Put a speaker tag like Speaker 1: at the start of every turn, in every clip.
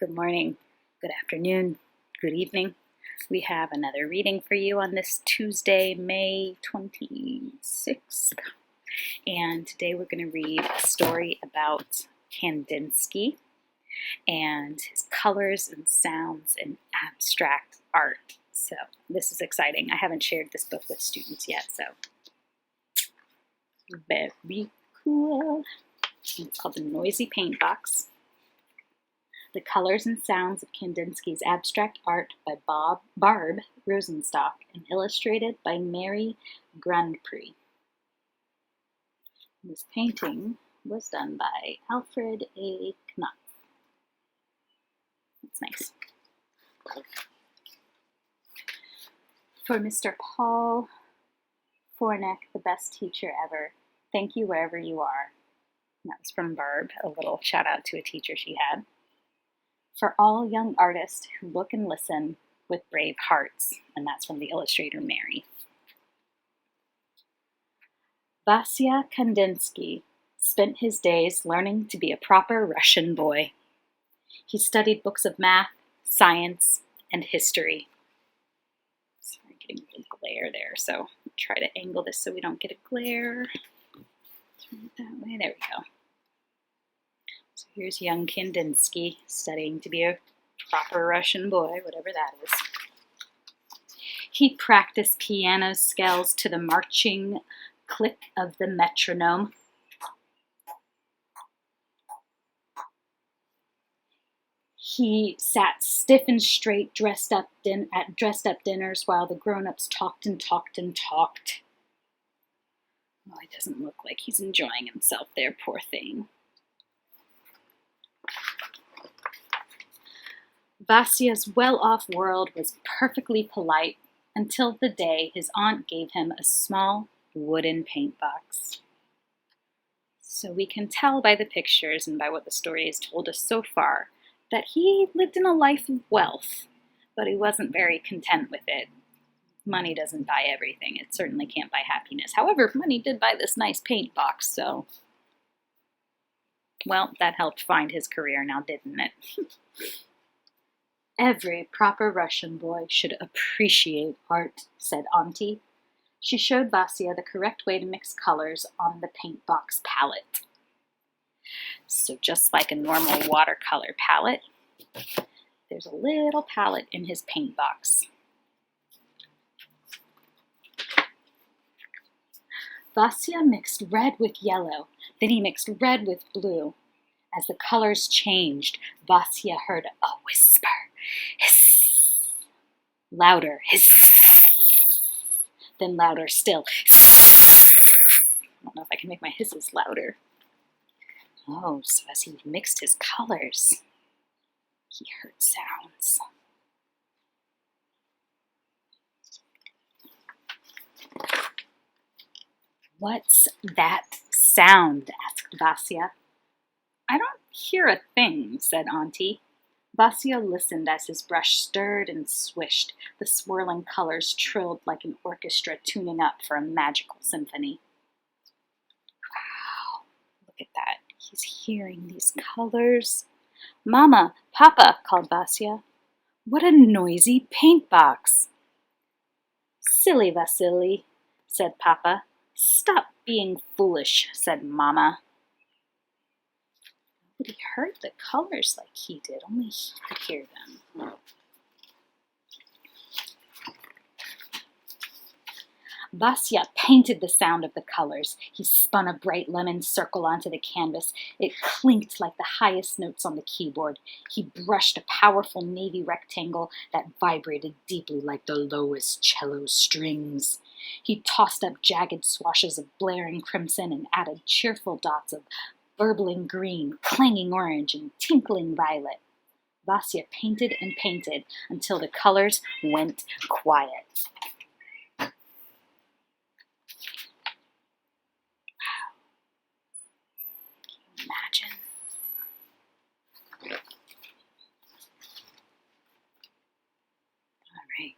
Speaker 1: Good morning, good afternoon, good evening. We have another reading for you on this Tuesday, May 26th. And today we're going to read a story about Kandinsky and his colors and sounds and abstract art. So this is exciting. I haven't shared this book with students yet, so very cool. It's called The Noisy Paint Box. The Colors and Sounds of Kandinsky's Abstract Art by Barb Rosenstock and illustrated by Mary Grandpré. This painting was done by Alfred A. Knopf. That's nice. For Mr. Paul Fornek, the best teacher ever, thank you wherever you are. And that was from Barb, a little shout out to a teacher she had. For all young artists who look and listen with brave hearts, and that's from the illustrator Mary. Vasya Kandinsky spent his days learning to be a proper Russian boy. He studied books of math, science, and history. Sorry, getting a glare there, so I'll try to angle this so we don't get a glare. Turn it that way, there we go. So here's young Kandinsky studying to be a proper Russian boy, whatever that is. He practiced piano scales to the marching click of the metronome. He sat stiff and straight, dressed up dinners while the grown-ups talked and talked and talked. Well, he doesn't look like he's enjoying himself there, poor thing. Vasya's well-off world was perfectly polite until the day his aunt gave him a small wooden paint box. So we can tell by the pictures and by what the story has told us so far that he lived in a life of wealth, but he wasn't very content with it. Money doesn't buy everything. It certainly can't buy happiness. However, money did buy this nice paint box, so, well, that helped find his career now, didn't it? Every proper Russian boy should appreciate art, said Auntie. She showed Vasya the correct way to mix colors on the paint box palette. So just like a normal watercolor palette, there's a little palette in his paint box. Vasya mixed red with yellow, then he mixed red with blue. As the colors changed, Vasya heard a whisper. Hiss. Louder. Hiss. Then louder still. Hiss. I don't know if I can make my hisses louder. Oh, so as he mixed his colors, he heard sounds. What's that sound? Asked Vasya. I don't hear a thing, said Auntie. Vasya listened as his brush stirred and swished. The swirling colors trilled like an orchestra tuning up for a magical symphony. Wow, look at that. He's hearing these colors. Mama, Papa, called Vasya. What a noisy paint box. Silly Vasily, said Papa. Stop being foolish, said Mama. But he heard the colors like he did. Only he could hear them. Vasya painted the sound of the colors. He spun a bright lemon circle onto the canvas. It clinked like the highest notes on the keyboard. He brushed a powerful navy rectangle that vibrated deeply like the lowest cello strings. He tossed up jagged swashes of blaring crimson and added cheerful dots of burbling green, clanging orange, and tinkling violet. Vasya painted and painted until the colors went quiet. Wow. Can you imagine? All right.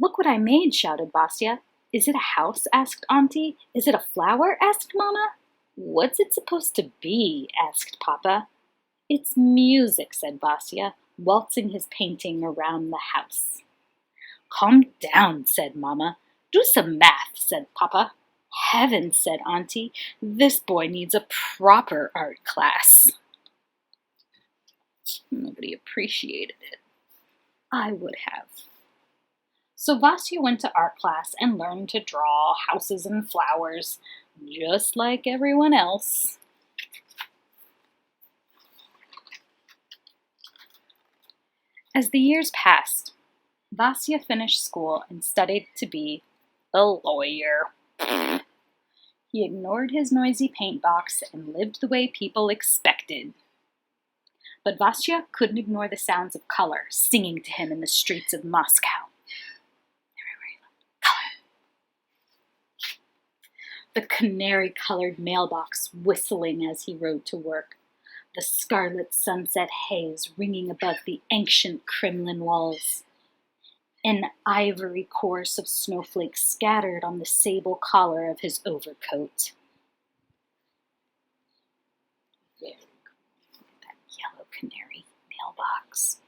Speaker 1: Look what I made, shouted Vasya. Is it a house? Asked Auntie. Is it a flower? Asked Mama. What's it supposed to be? Asked Papa. It's music, said Vasya, waltzing his painting around the house. Calm down, said Mama. Do some math, said Papa. Heavens, said Auntie, this boy needs a proper art class. Nobody appreciated it. I would have. So Vasya went to art class and learned to draw houses and flowers, just like everyone else. As the years passed, Vasya finished school and studied to be a lawyer. He ignored his noisy paint box and lived the way people expected. But Vasya couldn't ignore the sounds of color singing to him in the streets of Moscow. The canary-colored mailbox whistling as he rode to work, the scarlet sunset haze ringing above the ancient Kremlin walls, an ivory course of snowflakes scattered on the sable collar of his overcoat. Very cool. That yellow canary mailbox,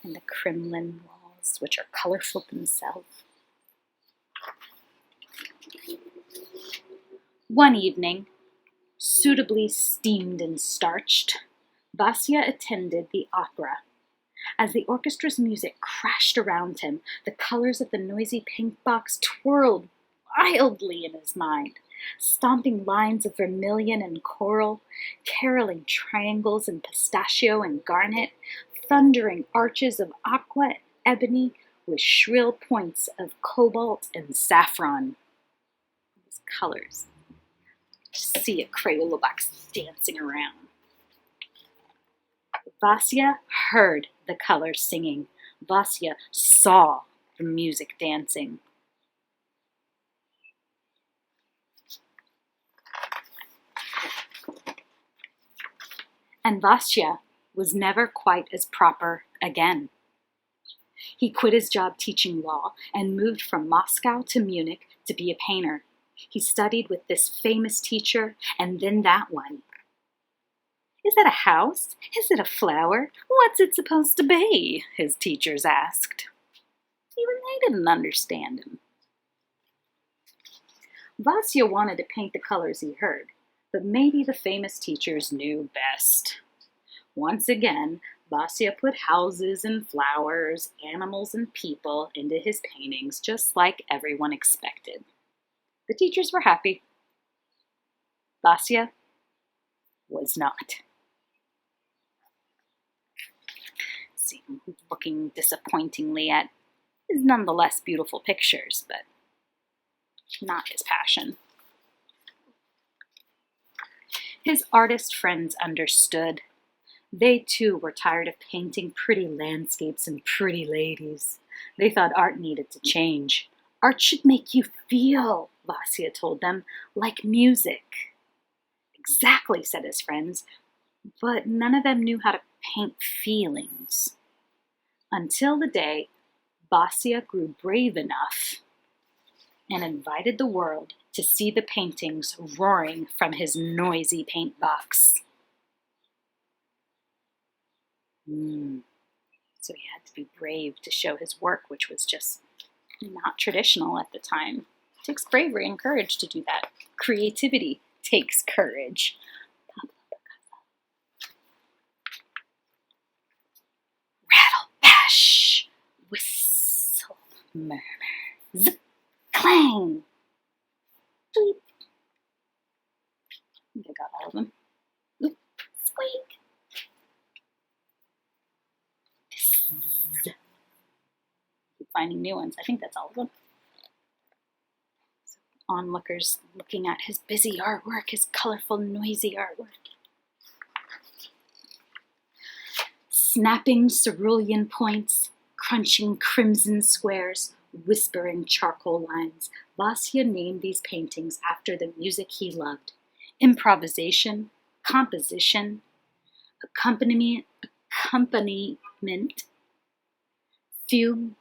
Speaker 1: and the Kremlin walls, which are colorful themselves. One evening, suitably steamed and starched, Vasya attended the opera. As the orchestra's music crashed around him, the colors of the noisy paint box twirled wildly in his mind, stomping lines of vermilion and coral, caroling triangles in pistachio and garnet, thundering arches of aqua ebony with shrill points of cobalt and saffron. These colors. See a Crayola box dancing around. Vasya heard the colors singing. Vasya saw the music dancing. And Vasya was never quite as proper again. He quit his job teaching law and moved from Moscow to Munich to be a painter. He studied with this famous teacher and then that one. Is that a house? Is it a flower? What's it supposed to be? His teachers asked. Even they didn't understand him. Vasya wanted to paint the colors he heard, but maybe the famous teachers knew best. Once again, Vasya put houses and flowers, animals and people into his paintings just like everyone expected. The teachers were happy. Vasya was not. See, looking disappointingly at his nonetheless beautiful pictures, but not his passion. His artist friends understood. They too were tired of painting pretty landscapes and pretty ladies. They thought art needed to change. Art should make you feel, Vasya told them, like music. Exactly, said his friends, but none of them knew how to paint feelings. Until the day Vasya grew brave enough and invited the world to see the paintings roaring from his noisy paint box. So he had to be brave to show his work, which was just not traditional at the time. It takes bravery and courage to do that. Creativity takes courage. Rattle, bash, whistle, murmur, zip, clang, tweet. I think I got all of them. Oop, squeak. Keep finding new ones. I think that's all of them. So onlookers looking at his busy artwork, his colorful, noisy artwork. Snapping cerulean points, crunching crimson squares, whispering charcoal lines. Vasya named these paintings after the music he loved. Improvisation, composition, accompaniment, fugue,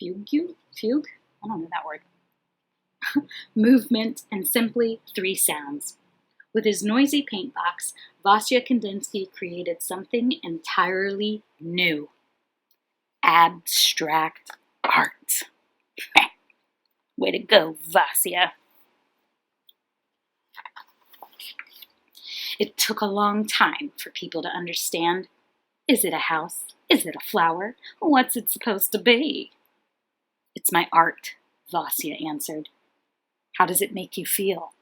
Speaker 1: I don't know that word. Movement, and simply three sounds. With his noisy paint box, Vasya Kandinsky created something entirely new: abstract art. Way to go, Vasya. It took a long time for people to understand. Is it a house? Is it a flower? What's it supposed to be? It's my art, Vasya answered. How does it make you feel?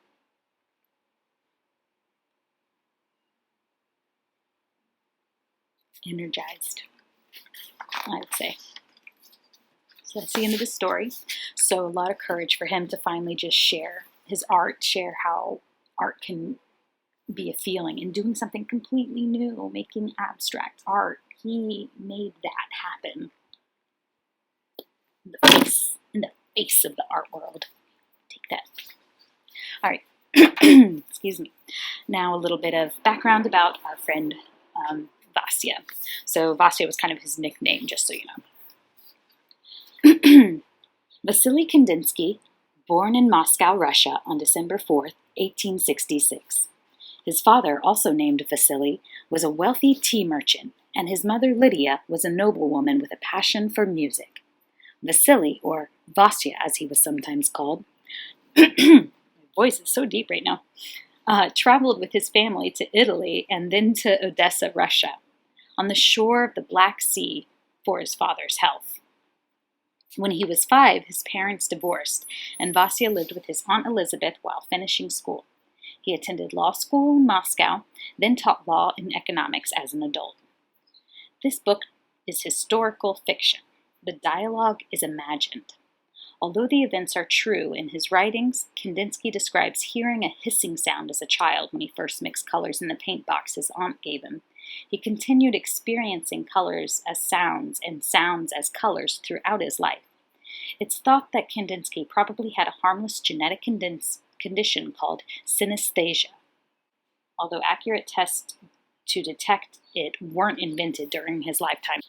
Speaker 1: Energized, I would say. So that's the end of the story. So a lot of courage for him to finally just share his art, share how art can be a feeling, and doing something completely new, making abstract art. He made that happen. In the face of the art world. Take that. All right. Excuse me. Now a little bit of background about our friend Vasya. So Vasya was kind of his nickname, just so you know. Vasily Kandinsky, born in Moscow, Russia on December 4th, 1866. His father, also named Vasily, was a wealthy tea merchant, and his mother Lydia was a noblewoman with a passion for music. Vasily, or Vasya as he was sometimes called, my voice is so deep right now, traveled with his family to Italy and then to Odessa, Russia, on the shore of the Black Sea for his father's health. When he was 5, his parents divorced, and Vasya lived with his Aunt Elizabeth while finishing school. He attended law school in Moscow, then taught law and economics as an adult. This book is historical fiction. The dialogue is imagined. Although the events are true in his writings, Kandinsky describes hearing a hissing sound as a child when he first mixed colors in the paint box his aunt gave him. He continued experiencing colors as sounds and sounds as colors throughout his life. It's thought that Kandinsky probably had a harmless genetic condition called synesthesia, although accurate tests to detect it weren't invented during his lifetime.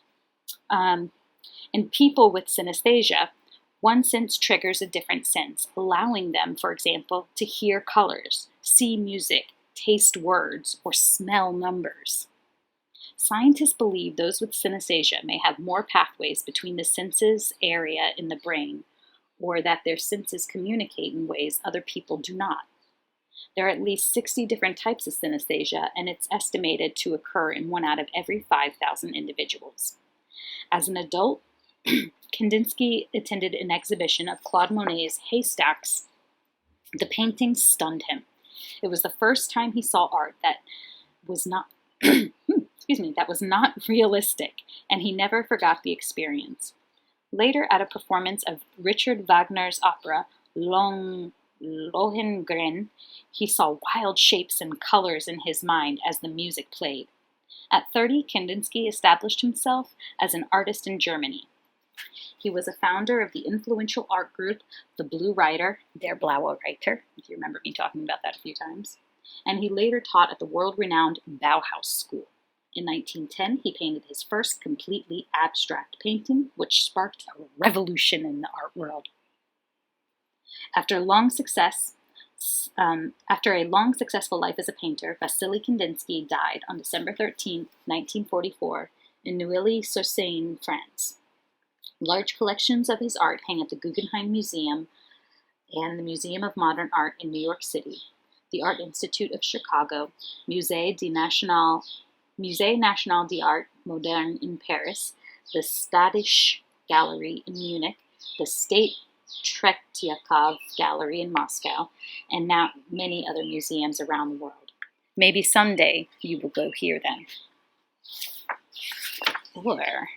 Speaker 1: In people with synesthesia, one sense triggers a different sense, allowing them, for example, to hear colors, see music, taste words, or smell numbers. Scientists believe those with synesthesia may have more pathways between the senses area in the brain, or that their senses communicate in ways other people do not. There are at least 60 different types of synesthesia, and it's estimated to occur in 1 out of every 5,000 individuals. As an adult, Kandinsky attended an exhibition of Claude Monet's Haystacks. The painting stunned him. It was the first time he saw art that was not that was not realistic, and he never forgot the experience. Later, at a performance of Richard Wagner's opera Lohengrin, he saw wild shapes and colors in his mind as the music played. At 30, Kandinsky established himself as an artist in Germany. He was a founder of the influential art group The Blue Reiter, Der Blaue Reiter, if you remember me talking about that a few times, and he later taught at the world-renowned Bauhaus School. In 1910, he painted his first completely abstract painting, which sparked a revolution in the art world. After a long successful life as a painter, Vasily Kandinsky died on December 13, 1944, in Neuilly-sur-Seine, France. Large collections of his art hang at the Guggenheim Museum and the Museum of Modern Art in New York City, the Art Institute of Chicago, Musée National d'Art Moderne in Paris, the Stadische Gallery in Munich, the State Tretyakov Gallery in Moscow, and now many other museums around the world. Maybe someday you will go hear them. Or,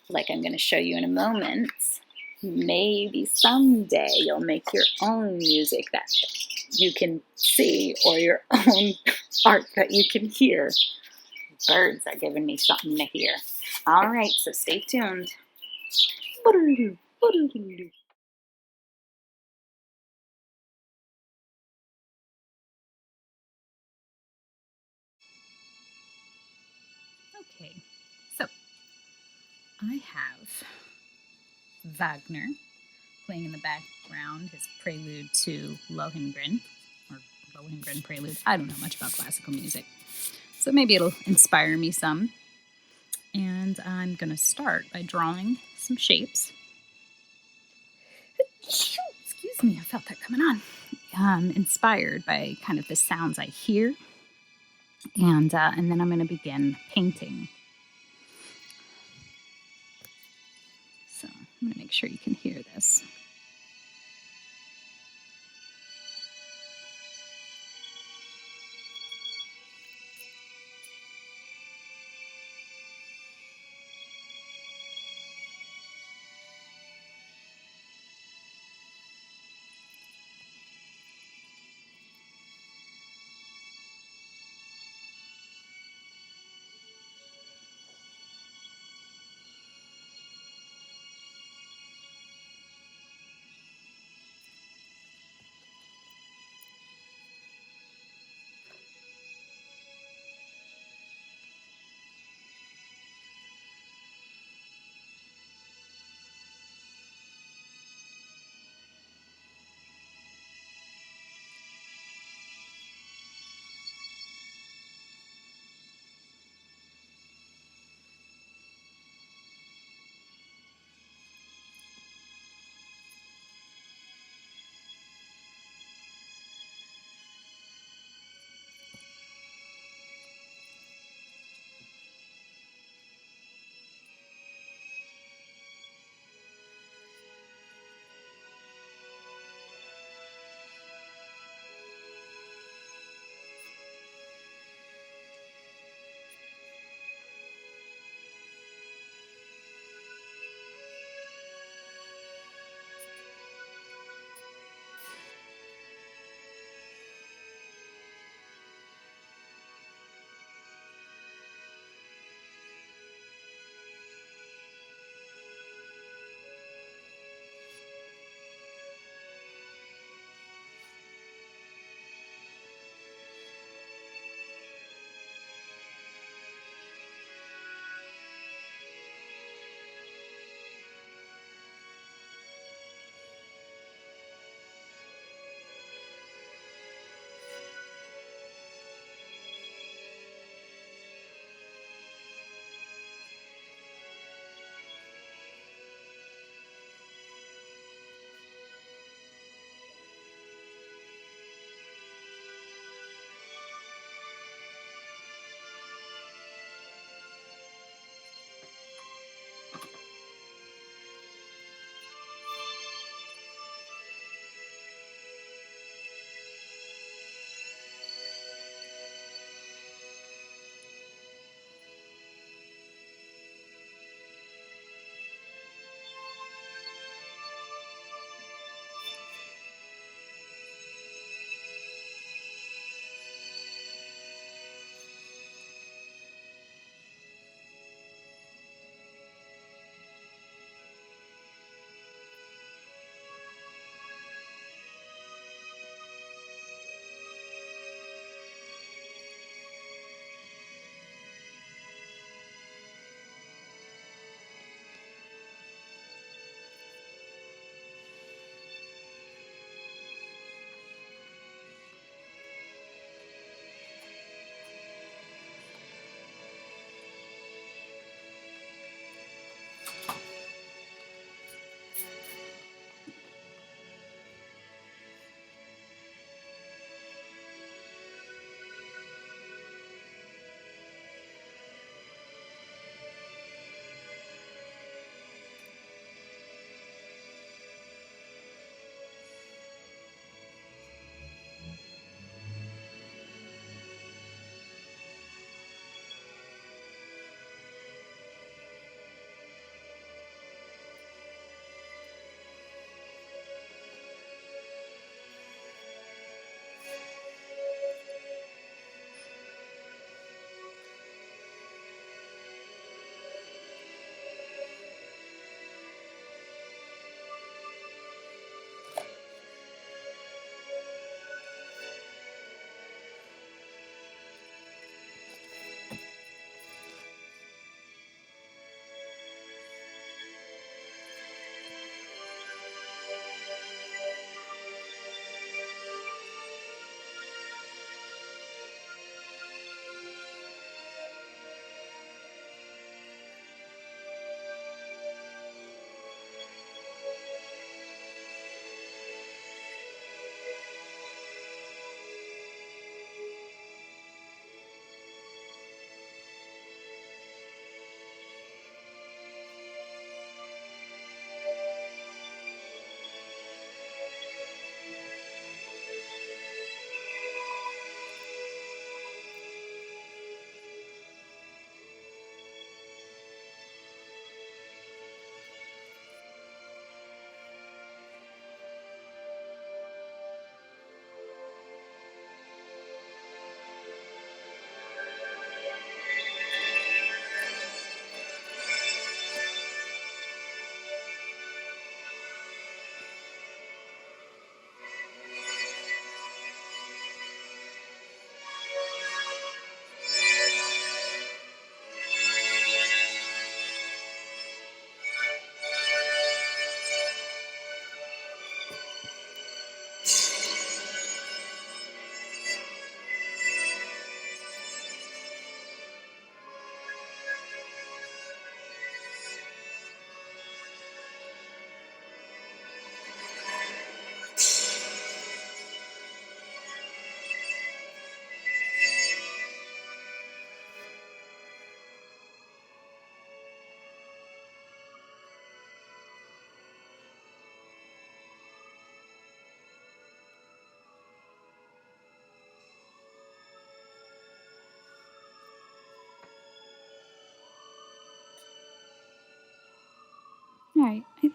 Speaker 1: like I'm going to show you in a moment, maybe someday you'll make your own music that you can see, or your own art that you can hear. Birds are giving me something to hear. All right, so stay tuned. Okay, so I have Wagner playing in the background, his prelude to Lohengrin, or Lohengrin Prelude. I don't know much about classical music, so maybe it'll inspire me some. And I'm going to start by drawing some shapes. Excuse me, I felt that coming on. Inspired by kind of the sounds I hear. And then I'm going to begin painting. So I'm going to make sure you can hear this.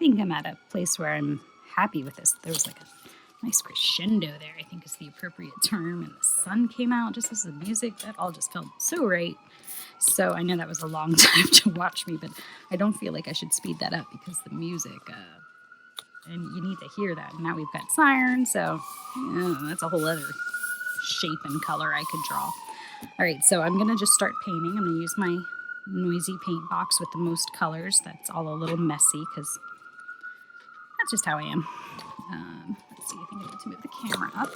Speaker 2: think I'm at a place where I'm happy with this. There was like a nice crescendo there, I think is the appropriate term, and the sun came out just as the music, that all just felt so right. So I know that was a long time to watch me, but I don't feel like I should speed that up because the music, and you need to hear that. And now we've got siren, so that's a whole other shape and color I could draw. All right, so I'm gonna just start painting. I'm gonna use my noisy paint box with the most colors. That's all a little messy because that's just how I am. Let's see, I think I need to move the camera up.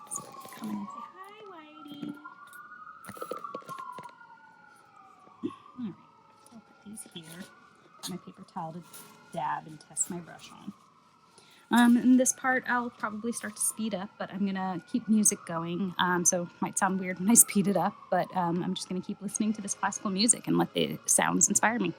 Speaker 2: So come in and say hi, Whitey. All right, so I'll put these here. My paper towel to dab and test my brush on. In this part, I'll probably start to speed up, but I'm gonna keep music going. So it might sound weird when I speed it up, but I'm just gonna keep listening to this classical music and let the sounds inspire me.